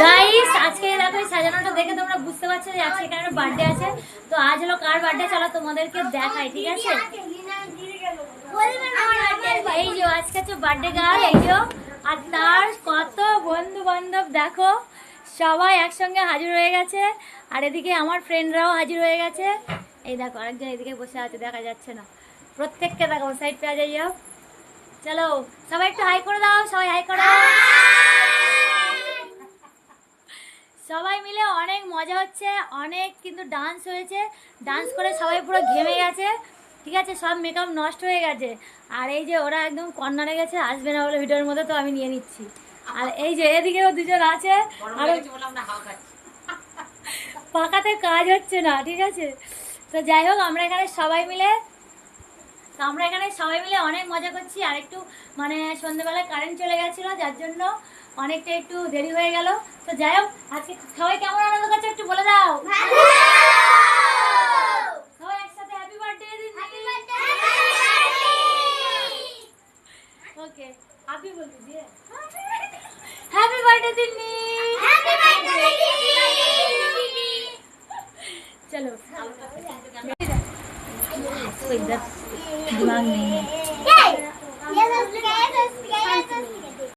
Guys আজকে দেখো সাজানোটা দেখে তোমরা বুঝতে পারছো যে আজকে এখানে বার্থডে আছে। তো আজ হলো কার বার্থডে চলো তোমাদেরকে দেখাই, ঠিক আছে? এই যে আজকে হচ্ছে বার্থডে গার্ল, এই যে আর তার কত বন্ধু বান্ধব দেখো, সবাই একসঙ্গে হাজির হয়ে গেছে। আর এদিকে আমার ফ্রেন্ডরাও হাজির হয়ে গেছে। এই দেখো আরেকজন এদিকে বসে আছে, দেখা যাচ্ছে না। প্রত্যেককে দেখো সাইড পেয়ে যাইও। চলো সবাই একটু হাই করে দাও, সবাই হাই করো। সবাই মিলে অনেক মজা হচ্ছে, অনেক কিন্তু ডান্স হয়েছে। ডান্স করে সবাই পুরো ঘেমে গেছে, ঠিক আছে? সব মেকআপ নষ্ট হয়ে গেছে। আর এই যে ওরা একদম কর্নারে গেছে, আসবে না বলে ভিডিওর মধ্যে, তো আমি নিয়ে নিচ্ছি। আর এই যে এদিকেও দুজন আছে, আর পাকাতে কাজ হচ্ছে না, ঠিক আছে? তো যাই হোক আমরা এখানে সবাই মিলে অনেক মজা করছি। আর একটু মানে সন্ধ্যেবেলায় কারেন্ট চলে গেছিলো, যার জন্য অনেকটা একটু দেরি হয়ে গেল। তো যাই হোক আজকে সবাই কেমন আনন্দ করছে একটু বলে দাও। সবাই একসাথে হ্যাপি বার্থডে দিদি। ওকে আপনি বলতে দিয়ে হ্যাপি বার্থডে দিদি। चलो कोई दिमाग नहीं है।